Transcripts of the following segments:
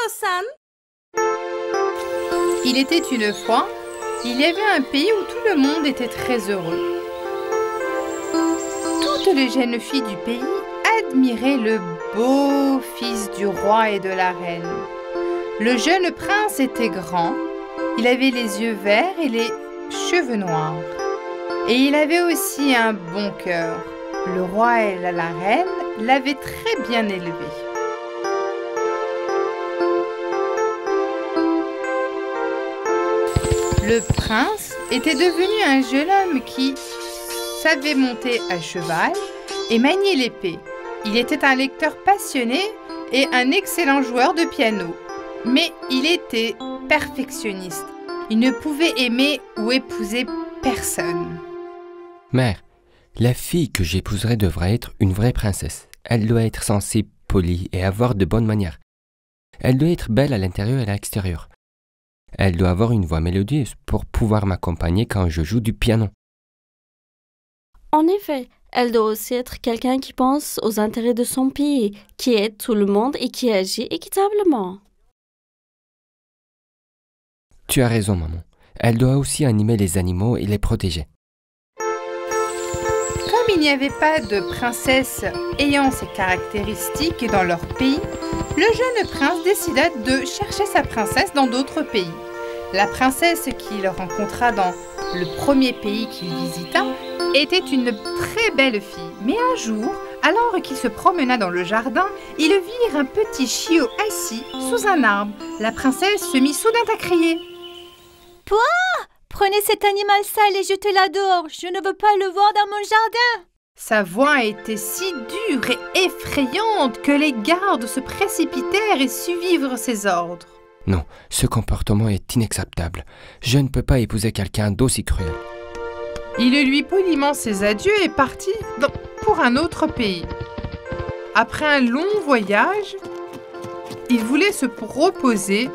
Dosan. Il était une fois, il y avait un pays où tout le monde était très heureux. Toutes les jeunes filles du pays admiraient le beau fils du roi et de la reine. Le jeune prince était grand, il avait les yeux verts et les cheveux noirs. Et il avait aussi un bon cœur. Le roi et la reine l'avaient très bien élevé. Le prince était devenu un jeune homme qui savait monter à cheval et manier l'épée. Il était un lecteur passionné et un excellent joueur de piano. Mais il était perfectionniste. Il ne pouvait aimer ou épouser personne. Mère, la fille que j'épouserai devra être une vraie princesse. Elle doit être sensée, polie et avoir de bonnes manières. Elle doit être belle à l'intérieur et à l'extérieur. Elle doit avoir une voix mélodieuse pour pouvoir m'accompagner quand je joue du piano. En effet, elle doit aussi être quelqu'un qui pense aux intérêts de son pays, qui aide tout le monde et qui agit équitablement. Tu as raison, maman. Elle doit aussi animer les animaux et les protéger. Comme il n'y avait pas de princesse ayant ces caractéristiques dans leur pays, le jeune prince décida de chercher sa princesse dans d'autres pays. La princesse qu'il rencontra dans le premier pays qu'il visita était une très belle fille. Mais un jour, alors qu'il se promena dans le jardin, ils virent un petit chiot assis sous un arbre. La princesse se mit soudain à crier. « Pouah! Prenez cet animal sale et jetez-la dehors. Je ne veux pas le voir dans mon jardin. » Sa voix était si dure et effrayante que les gardes se précipitèrent et suivirent ses ordres. Non, ce comportement est inacceptable. Je ne peux pas épouser quelqu'un d'aussi cruel. Il lui poliment ses adieux et partit pour un autre pays. Après un long voyage, il voulait se reposer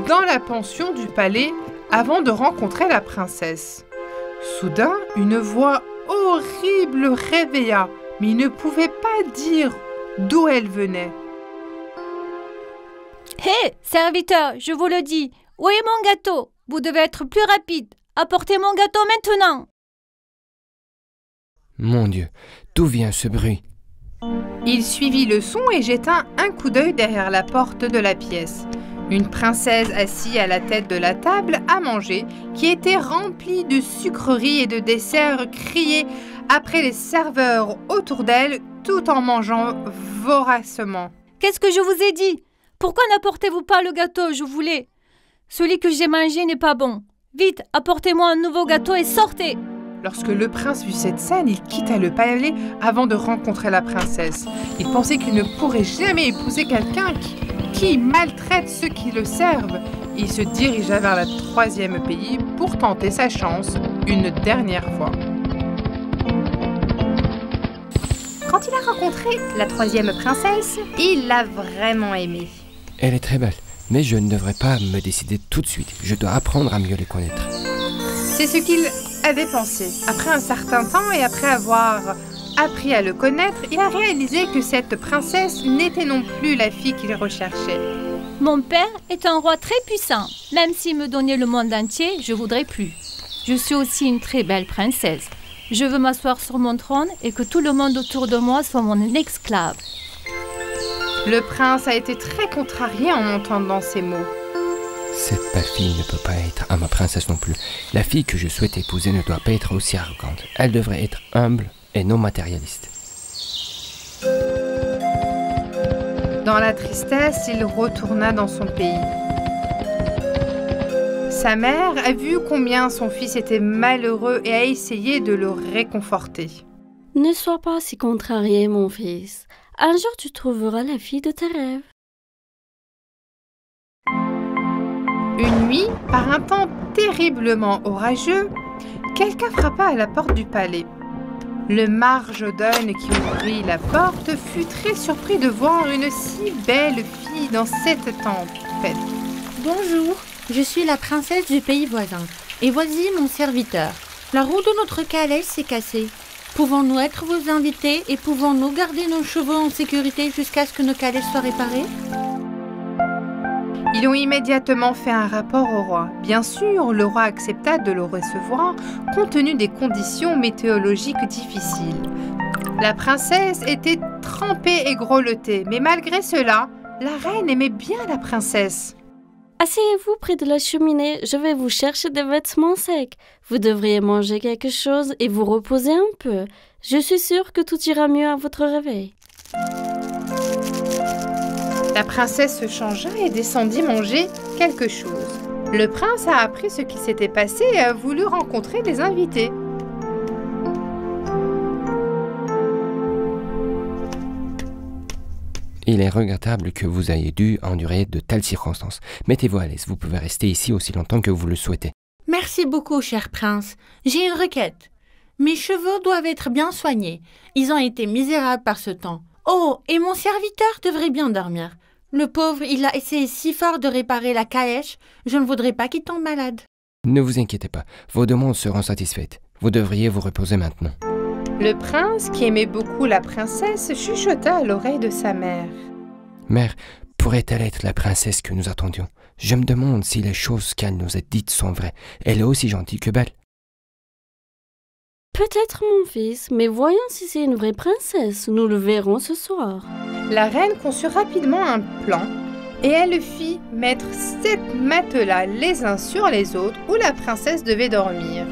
dans la pension du palais avant de rencontrer la princesse. Soudain, une voix horrible réveilla, mais il ne pouvait pas dire d'où elle venait. « Hé, serviteur, je vous le dis, où est mon gâteau? Vous devez être plus rapide. Apportez mon gâteau maintenant. » Mon Dieu, d'où vient ce bruit? Il suivit le son et jeta un coup d'œil derrière la porte de la pièce. Une princesse assise à la tête de la table à manger, qui était remplie de sucreries et de desserts, criait après les serveurs autour d'elle, tout en mangeant voracement. « Qu'est-ce que je vous ai dit? Pourquoi n'apportez-vous pas le gâteau, je voulais? Celui que j'ai mangé n'est pas bon. Vite, apportez-moi un nouveau gâteau et sortez !» Lorsque le prince vit cette scène, il quitta le palais avant de rencontrer la princesse. Il pensait qu'il ne pourrait jamais épouser quelqu'un qui maltraite ceux qui le servent. Il se dirigea vers le troisième pays pour tenter sa chance une dernière fois. Quand il a rencontré la troisième princesse, il l'a vraiment aimée. Elle est très belle, mais je ne devrais pas me décider tout de suite. Je dois apprendre à mieux les connaître. C'est ce qu'il avait pensé. Après un certain temps et après avoir appris à le connaître, il a réalisé que cette princesse n'était non plus la fille qu'il recherchait. « Mon père est un roi très puissant. Même s'il me donnait le monde entier, je voudrais plus. Je suis aussi une très belle princesse. Je veux m'asseoir sur mon trône et que tout le monde autour de moi soit mon esclave. » Le prince a été très contrarié en entendant ces mots. Cette belle fille ne peut pas être à ma princesse non plus. La fille que je souhaite épouser ne doit pas être aussi arrogante. Elle devrait être humble et non matérialiste. Dans la tristesse, il retourna dans son pays. Sa mère a vu combien son fils était malheureux et a essayé de le réconforter. « Ne sois pas si contrarié, mon fils. Un jour, tu trouveras la fille de tes rêves. » Une nuit, par un temps terriblement orageux, quelqu'un frappa à la porte du palais. Le majordome qui ouvrit la porte fut très surpris de voir une si belle fille dans cette tempête. Bonjour, je suis la princesse du pays voisin, et voici mon serviteur. La roue de notre calèche s'est cassée. Pouvons-nous être vos invités et pouvons-nous garder nos chevaux en sécurité jusqu'à ce que nos calèches soient réparées ? Ils ont immédiatement fait un rapport au roi. Bien sûr, le roi accepta de le recevoir, compte tenu des conditions météorologiques difficiles. La princesse était trempée et grelottée, mais malgré cela, la reine aimait bien la princesse. Asseyez-vous près de la cheminée, je vais vous chercher des vêtements secs. Vous devriez manger quelque chose et vous reposer un peu. Je suis sûre que tout ira mieux à votre réveil. La princesse se changea et descendit manger quelque chose. Le prince a appris ce qui s'était passé et a voulu rencontrer les invités. Il est regrettable que vous ayez dû endurer de telles circonstances. Mettez-vous à l'aise, vous pouvez rester ici aussi longtemps que vous le souhaitez. Merci beaucoup, cher prince. J'ai une requête. Mes cheveux doivent être bien soignés. Ils ont été misérables par ce temps. Oh, et mon serviteur devrait bien dormir. Le pauvre, il a essayé si fort de réparer la calèche, je ne voudrais pas qu'il tombe malade. Ne vous inquiétez pas, vos demandes seront satisfaites. Vous devriez vous reposer maintenant. Le prince, qui aimait beaucoup la princesse, chuchota à l'oreille de sa mère. Mère, pourrait-elle être la princesse que nous attendions? Je me demande si les choses qu'elle nous a dites sont vraies. Elle est aussi gentille que belle. Peut-être mon fils, mais voyons si c'est une vraie princesse. Nous le verrons ce soir. La reine conçut rapidement un plan et elle fit mettre 7 matelas les uns sur les autres où la princesse devait dormir.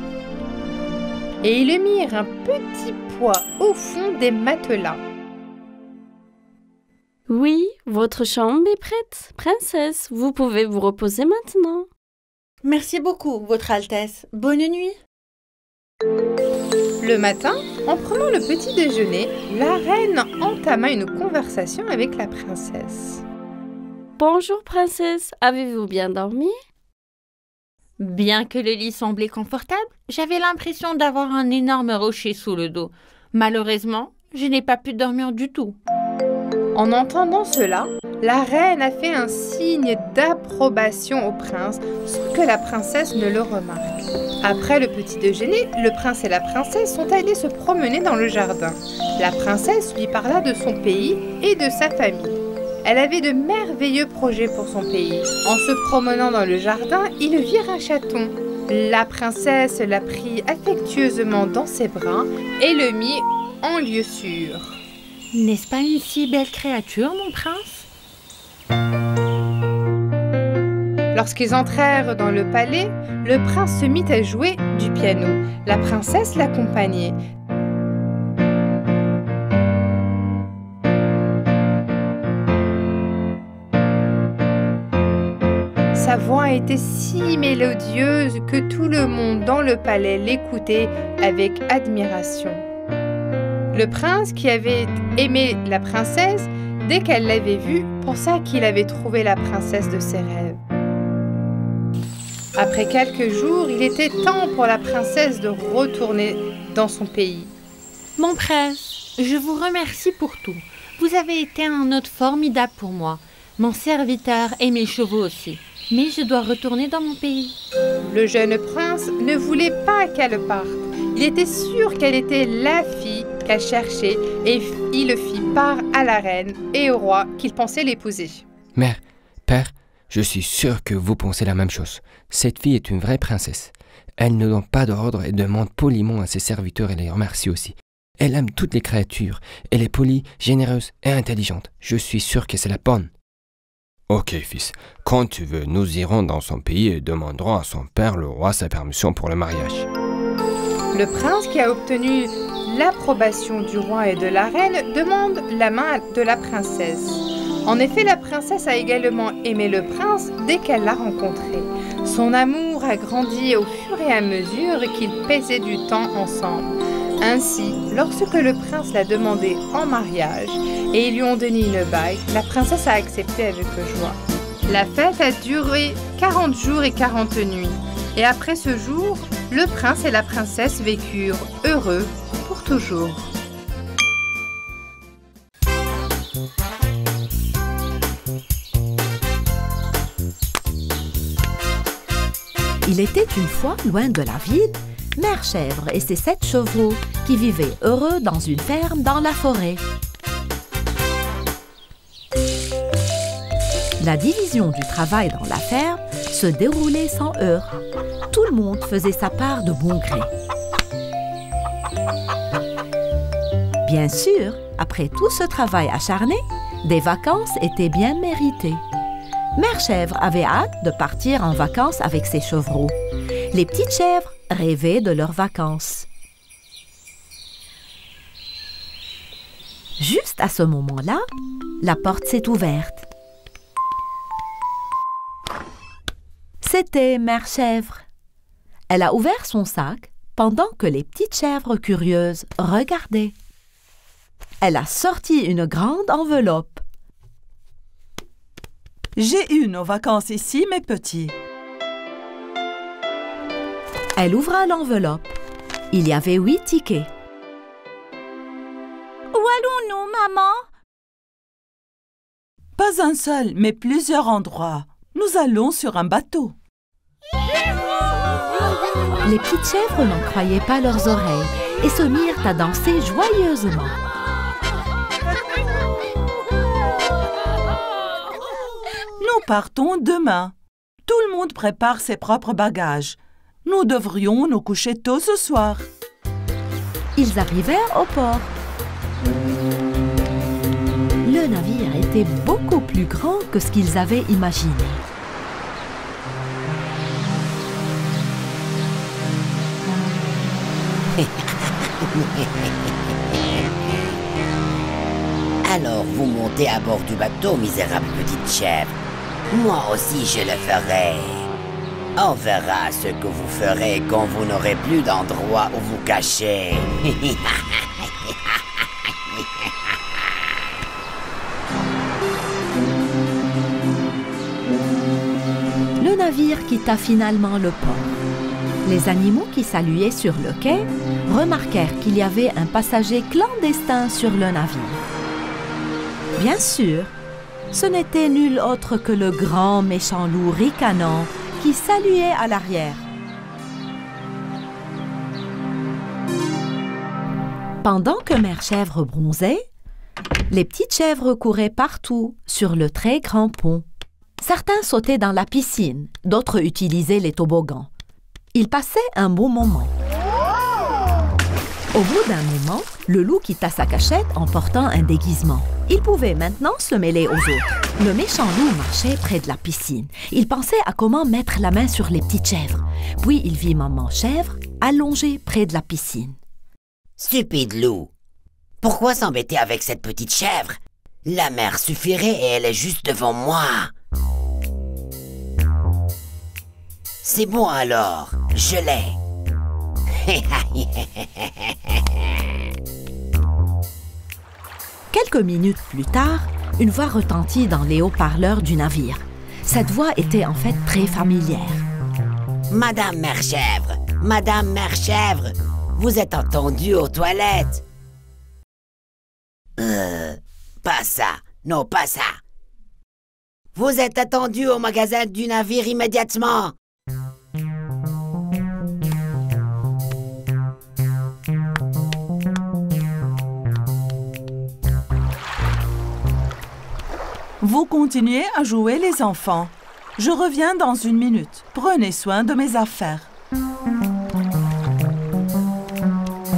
Et ils mirent un petit poids au fond des matelas. Oui, votre chambre est prête, princesse. Vous pouvez vous reposer maintenant. Merci beaucoup, Votre Altesse. Bonne nuit. Le matin, en prenant le petit déjeuner, la reine entama une conversation avec la princesse. Bonjour, princesse. Avez-vous bien dormi? Bien que le lit semblait confortable, j'avais l'impression d'avoir un énorme rocher sous le dos. Malheureusement, je n'ai pas pu dormir du tout. En entendant cela, la reine a fait un signe d'approbation au prince sans que la princesse ne le remarque. Après le petit déjeuner, le prince et la princesse sont allés se promener dans le jardin. La princesse lui parla de son pays et de sa famille. Elle avait de merveilleux projets pour son pays. En se promenant dans le jardin, ils virent un chaton. La princesse la prit affectueusement dans ses bras et le mit en lieu sûr. N'est-ce pas une si belle créature, mon prince? Lorsqu'ils entrèrent dans le palais, le prince se mit à jouer du piano. La princesse l'accompagnait. Sa voix était si mélodieuse que tout le monde dans le palais l'écoutait avec admiration. Le prince, qui avait aimé la princesse, dès qu'elle l'avait vue, pensa qu'il avait trouvé la princesse de ses rêves. Après quelques jours, il était temps pour la princesse de retourner dans son pays. Mon prince, je vous remercie pour tout. Vous avez été un hôte formidable pour moi, mon serviteur et mes chevaux aussi. Mais je dois retourner dans mon pays. Le jeune prince ne voulait pas qu'elle parte. Il était sûr qu'elle était la fille qu'elle cherchait et il le fit part à la reine et au roi qu'il pensait l'épouser. Mère, père, je suis sûr que vous pensez la même chose. Cette fille est une vraie princesse. Elle ne donne pas d'ordre et demande poliment à ses serviteurs et les remercie aussi. Elle aime toutes les créatures. Elle est polie, généreuse et intelligente. Je suis sûr que c'est la bonne. Ok, fils. Quand tu veux, nous irons dans son pays et demanderons à son père, le roi, sa permission pour le mariage. Le prince, qui a obtenu l'approbation du roi et de la reine, demande la main de la princesse. En effet, la princesse a également aimé le prince dès qu'elle l'a rencontré. Son amour a grandi au fur et à mesure qu'ils passaient du temps ensemble. Ainsi, lorsque le prince l'a demandé en mariage et ils lui ont donné une bague, la princesse a accepté avec joie. La fête a duré 40 jours et 40 nuits. Et après ce jour, le prince et la princesse vécurent heureux pour toujours. Il était une fois, loin de la ville, Mère Chèvre et ses 7 chevaux qui vivaient heureux dans une ferme dans la forêt. La division du travail dans la ferme se déroulait sans heurts. Tout le monde faisait sa part de bon gré. Bien sûr, après tout ce travail acharné, des vacances étaient bien méritées. Mère Chèvre avait hâte de partir en vacances avec ses chevreaux. Les petites chèvres rêvaient de leurs vacances. Juste à ce moment-là, la porte s'est ouverte. C'était Mère Chèvre. Elle a ouvert son sac pendant que les petites chèvres curieuses regardaient. Elle a sorti une grande enveloppe. J'ai eu nos vacances ici, mes petits. Elle ouvra l'enveloppe. Il y avait 8 tickets. Où allons-nous, maman? Pas un seul, mais plusieurs endroits. Nous allons sur un bateau. Les petites chèvres n'en croyaient pas leurs oreilles et se mirent à danser joyeusement. Nous partons demain. Tout le monde prépare ses propres bagages. Nous devrions nous coucher tôt ce soir. Ils arrivèrent au port. Le navire était beaucoup plus grand que ce qu'ils avaient imaginé. Alors vous montez à bord du bateau, misérable petite chèvre. Moi aussi je le ferai. On verra ce que vous ferez quand vous n'aurez plus d'endroit où vous cacher. Le navire quitta finalement le port. Les animaux qui saluaient sur le quai remarquèrent qu'il y avait un passager clandestin sur le navire. Bien sûr, ce n'était nul autre que le grand méchant loup ricanant qui saluait à l'arrière. Pendant que Mère Chèvre bronzait, les petites chèvres couraient partout sur le très grand pont. Certains sautaient dans la piscine, d'autres utilisaient les toboggans. Ils passaient un bon moment. Au bout d'un moment, le loup quitta sa cachette en portant un déguisement. Il pouvait maintenant se mêler aux autres. Le méchant loup marchait près de la piscine. Il pensait à comment mettre la main sur les petites chèvres. Puis il vit Maman Chèvre allongée près de la piscine. Stupide loup! Pourquoi s'embêter avec cette petite chèvre? La mer suffirait et elle est juste devant moi. C'est bon alors, je l'ai. Quelques minutes plus tard, une voix retentit dans les haut-parleurs du navire. Cette voix était en fait très familière. Madame Mère Chèvre, Madame Mère Chèvre, vous êtes entendue aux toilettes. Pas ça, non pas ça. Vous êtes attendue au magasin du navire immédiatement. Vous continuez à jouer les enfants. Je reviens dans 1 minute. Prenez soin de mes affaires.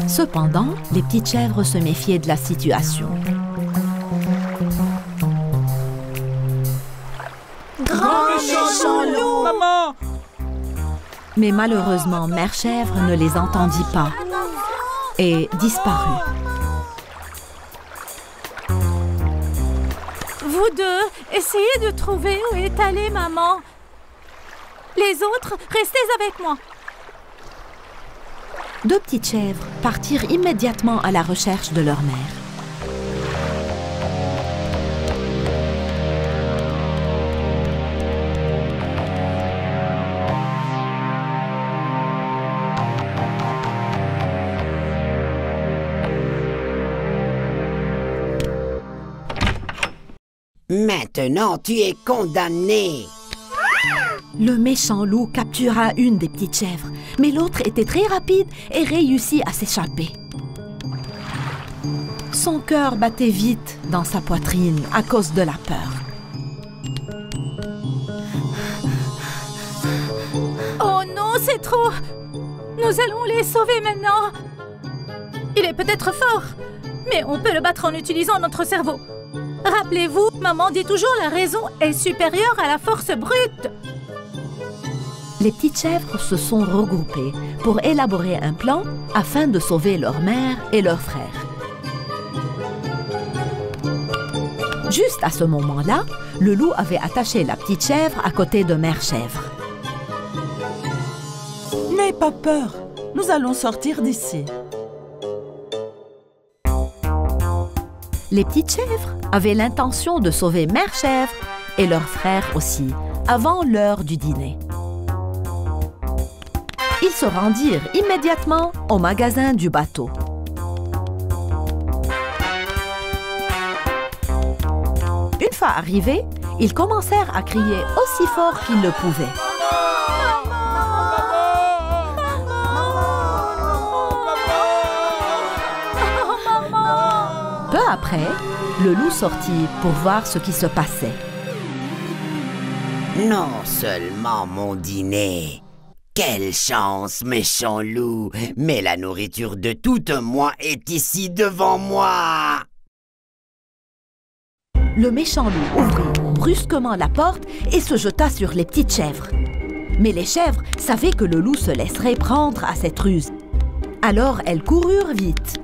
Cependant, les petites chèvres se méfiaient de la situation. Grand méchant loup! Maman! Mais malheureusement, Mère Chèvre ne les entendit pas et disparut. Vous deux, essayez de trouver où est allée maman. Les autres, restez avec moi. 2 petites chèvres partirent immédiatement à la recherche de leur mère. Maintenant, tu es condamné. Le méchant loup captura une des petites chèvres, mais l'autre était très rapide et réussit à s'échapper. Son cœur battait vite dans sa poitrine à cause de la peur. c'est trop. Nous allons les sauver maintenant. Il est peut-être fort, mais on peut le battre en utilisant notre cerveau. Rappelez-vous, maman dit toujours la raison est supérieure à la force brute. Les petites chèvres se sont regroupées pour élaborer un plan afin de sauver leur mère et leur frère. Juste à ce moment-là, le loup avait attaché la petite chèvre à côté de Mère Chèvre. N'aie pas peur, nous allons sortir d'ici. Les petites chèvres avaient l'intention de sauver Mère Chèvre et leur frère aussi, avant l'heure du dîner. Ils se rendirent immédiatement au magasin du bateau. Une fois arrivés, ils commencèrent à crier aussi fort qu'ils le pouvaient. Peu après, le loup sortit pour voir ce qui se passait. Non seulement mon dîner. Quelle chance, méchant loup, mais la nourriture de toute moi est ici devant moi. Le méchant loup ouvrit brusquement la porte et se jeta sur les petites chèvres. Mais les chèvres savaient que le loup se laisserait prendre à cette ruse. Alors elles coururent vite.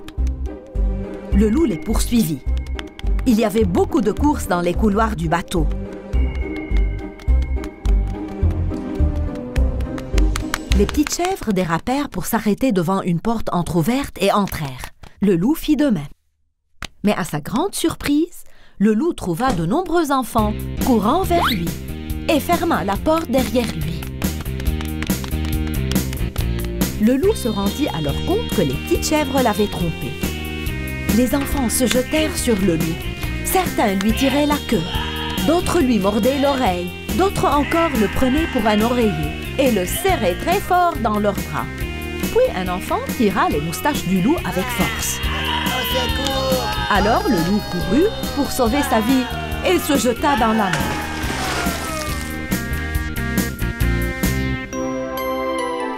Le loup les poursuivit. Il y avait beaucoup de courses dans les couloirs du bateau. Les petites chèvres dérapèrent pour s'arrêter devant une porte entr'ouverte et entrèrent. Le loup fit de même. Mais à sa grande surprise, le loup trouva de nombreux enfants courant vers lui et ferma la porte derrière lui. Le loup se rendit alors compte que les petites chèvres l'avaient trompé. Les enfants se jetèrent sur le loup. Certains lui tiraient la queue, d'autres lui mordaient l'oreille, d'autres encore le prenaient pour un oreiller et le serraient très fort dans leurs bras. Puis un enfant tira les moustaches du loup avec force. Alors le loup courut pour sauver sa vie et se jeta dans la mer.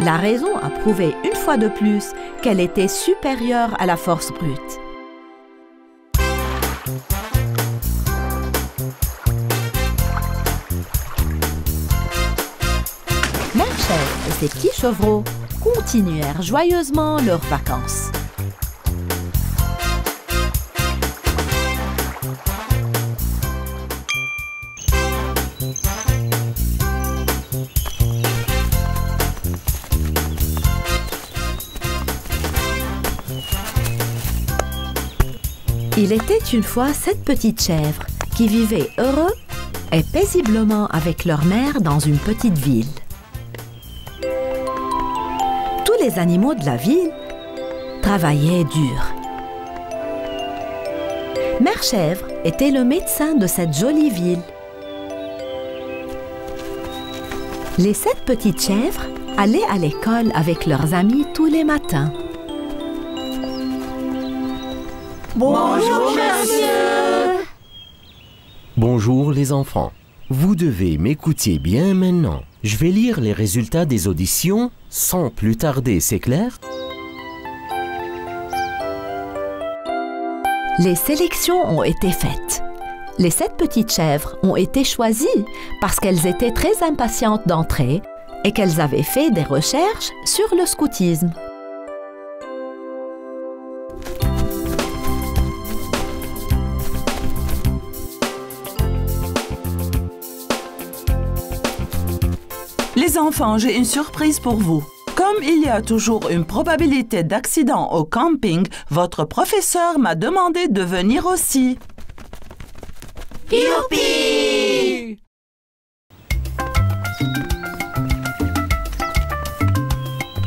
La raison a prouvé une fois de plus qu'elle était supérieure à la force brute. Mère Chèvre et ses petits chevreaux continuèrent joyeusement leurs vacances. Il était une fois 7 petites chèvres qui vivaient heureux et paisiblement avec leur mère dans une petite ville. Tous les animaux de la ville travaillaient dur. Mère Chèvre était le médecin de cette jolie ville. Les 7 petites chèvres allaient à l'école avec leurs amis tous les matins. Bonjour, monsieur. Bonjour les enfants. Vous devez m'écouter bien maintenant. Je vais lire les résultats des auditions sans plus tarder, c'est clair? Les sélections ont été faites. Les 7 petites chèvres ont été choisies parce qu'elles étaient très impatientes d'entrer et qu'elles avaient fait des recherches sur le scoutisme. Les enfants, j'ai une surprise pour vous. Comme il y a toujours une probabilité d'accident au camping, votre professeur m'a demandé de venir aussi. Youpi!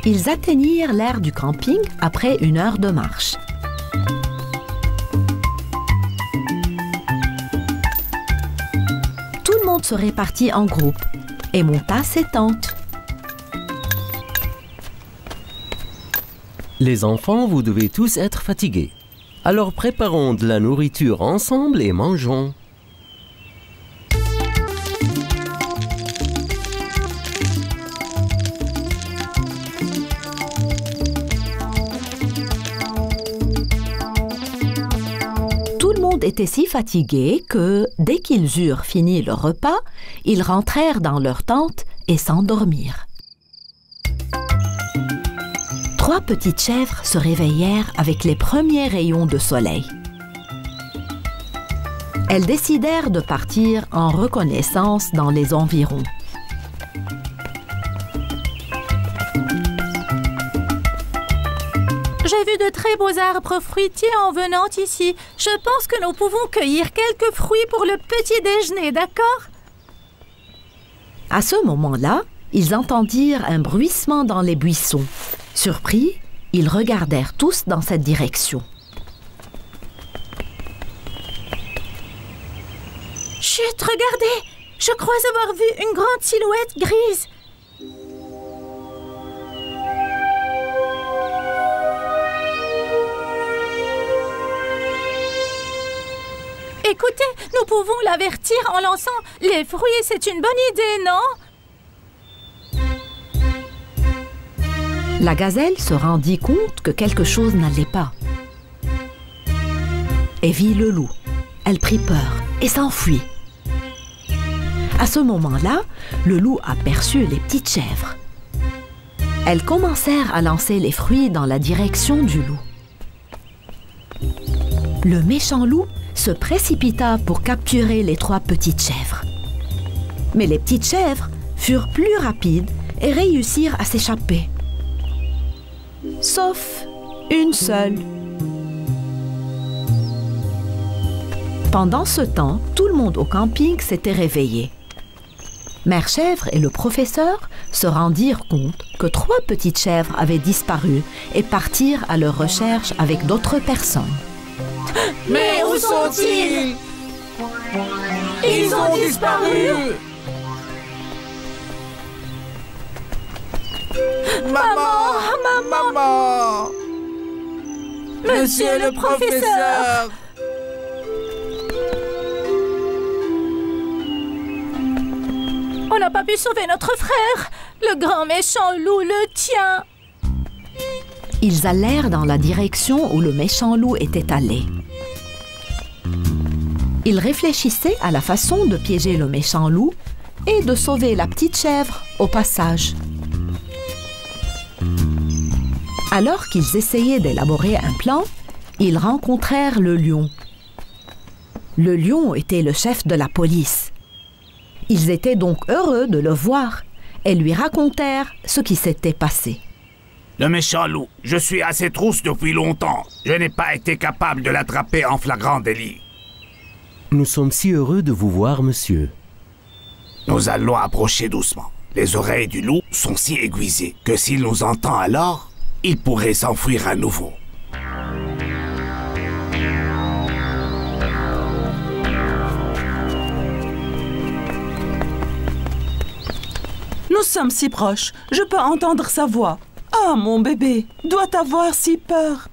Ils atteignirent l'aire du camping après une heure de marche. Tout le monde se répartit en groupes et monta ses tentes. Les enfants, vous devez tous être fatigués. Alors préparons de la nourriture ensemble et mangeons. monde était si fatigué que, dès qu'ils eurent fini leur repas, ils rentrèrent dans leur tente et s'endormirent. 3 petites chèvres se réveillèrent avec les premiers rayons de soleil. Elles décidèrent de partir en reconnaissance dans les environs. J'ai vu de très beaux arbres fruitiers en venant ici. Je pense que nous pouvons cueillir quelques fruits pour le petit déjeuner, d'accord? À ce moment-là, ils entendirent un bruissement dans les buissons. Surpris, ils regardèrent tous dans cette direction. Chut, regardez! Je crois avoir vu une grande silhouette grise. Écoutez, nous pouvons l'avertir en lançant les fruits. C'est une bonne idée, non? La gazelle se rendit compte que quelque chose n'allait pas. Et vit le loup. Elle prit peur et s'enfuit. À ce moment-là, le loup aperçut les petites chèvres. Elles commencèrent à lancer les fruits dans la direction du loup. Le méchant loup se précipita pour capturer les 3 petites chèvres. Mais les petites chèvres furent plus rapides et réussirent à s'échapper. Sauf une seule. Pendant ce temps, tout le monde au camping s'était réveillé. Mère Chèvre et le professeur se rendirent compte que 3 petites chèvres avaient disparu et partirent à leur recherche avec d'autres personnes. Mais où sont-ils? Ils ont disparu! Maman! Monsieur le professeur! On n'a pas pu sauver notre frère. Le grand méchant loup le tient. Ils allèrent dans la direction où le méchant loup était allé. Ils réfléchissaient à la façon de piéger le méchant loup et de sauver la petite chèvre au passage. Alors qu'ils essayaient d'élaborer un plan, ils rencontrèrent le lion. Le lion était le chef de la police. Ils étaient donc heureux de le voir et lui racontèrent ce qui s'était passé. Le méchant loup, je suis à ses trousses depuis longtemps. Je n'ai pas été capable de l'attraper en flagrant délit. Nous sommes si heureux de vous voir, monsieur. Nous allons approcher doucement. Les oreilles du loup sont si aiguisées que s'il nous entend alors, il pourrait s'enfuir à nouveau. Nous sommes si proches, je peux entendre sa voix. Ah, mon bébé, doit avoir si peur.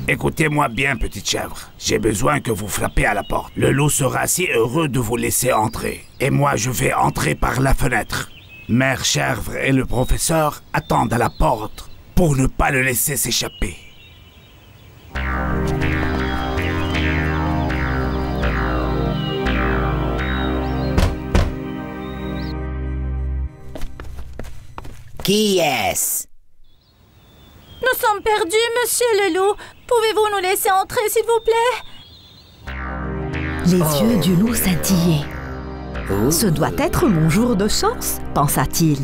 Écoutez-moi bien, petite chèvre. J'ai besoin que vous frappez à la porte. Le loup sera si heureux de vous laisser entrer. Et moi, je vais entrer par la fenêtre. Mère Chèvre et le professeur attendent à la porte pour ne pas le laisser s'échapper. Qui est-ce? Nous sommes perdus, monsieur le loup. Pouvez-vous nous laisser entrer, s'il vous plaît? Les yeux du loup scintillaient. Ce doit être mon jour de chance, pensa-t-il.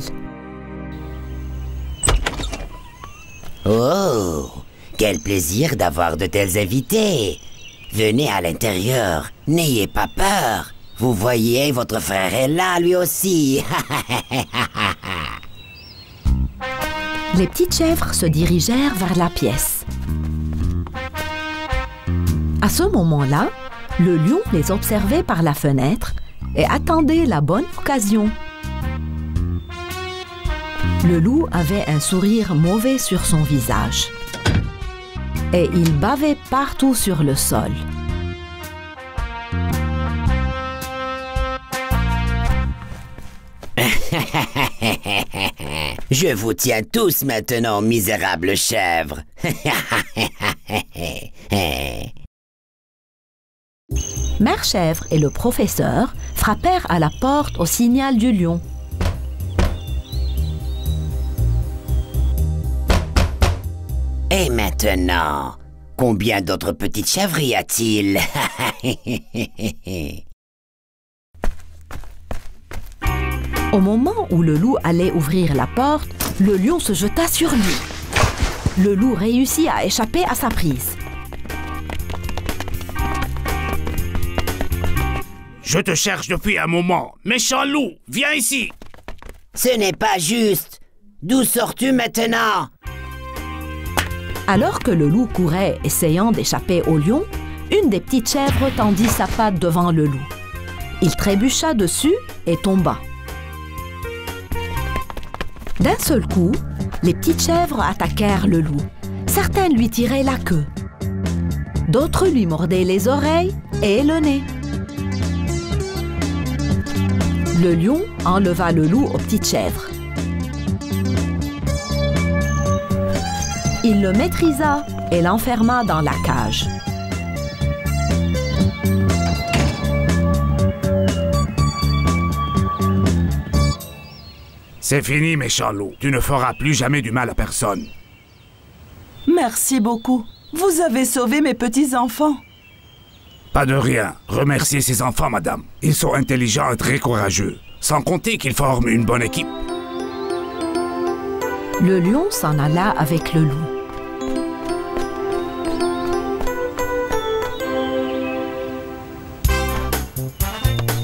Oh, quel plaisir d'avoir de tels invités. Venez à l'intérieur, n'ayez pas peur. Vous voyez, votre frère est là, lui aussi. Les petites chèvres se dirigèrent vers la pièce. À ce moment-là, le lion les observait par la fenêtre et attendait la bonne occasion. Le loup avait un sourire mauvais sur son visage et il bavait partout sur le sol. Je vous tiens tous maintenant, misérables chèvres. Mère Chèvre et le professeur frappèrent à la porte au signal du lion. Et maintenant, combien d'autres petites chèvres y a-t-il? Au moment où le loup allait ouvrir la porte, le lion se jeta sur lui. Le loup réussit à échapper à sa prise. Je te cherche depuis un moment. Méchant loup, viens ici. Ce n'est pas juste. D'où sors-tu maintenant? Alors que le loup courait, essayant d'échapper au lion, une des petites chèvres tendit sa patte devant le loup. Il trébucha dessus et tomba. D'un seul coup, les petites chèvres attaquèrent le loup. Certaines lui tiraient la queue. D'autres lui mordaient les oreilles et le nez. Le lion enleva le loup aux petites chèvres. Il le maîtrisa et l'enferma dans la cage. C'est fini, méchant loup. Tu ne feras plus jamais du mal à personne. Merci beaucoup. Vous avez sauvé mes petits-enfants. Pas de rien. Remerciez ces enfants, madame. Ils sont intelligents et très courageux. Sans compter qu'ils forment une bonne équipe. Le lion s'en alla avec le loup.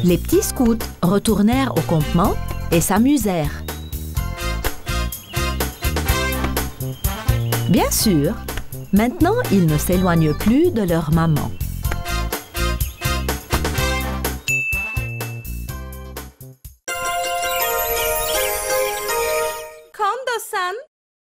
Les petits scouts retournèrent au campement et s'amusèrent. Bien sûr, maintenant ils ne s'éloignent plus de leur maman.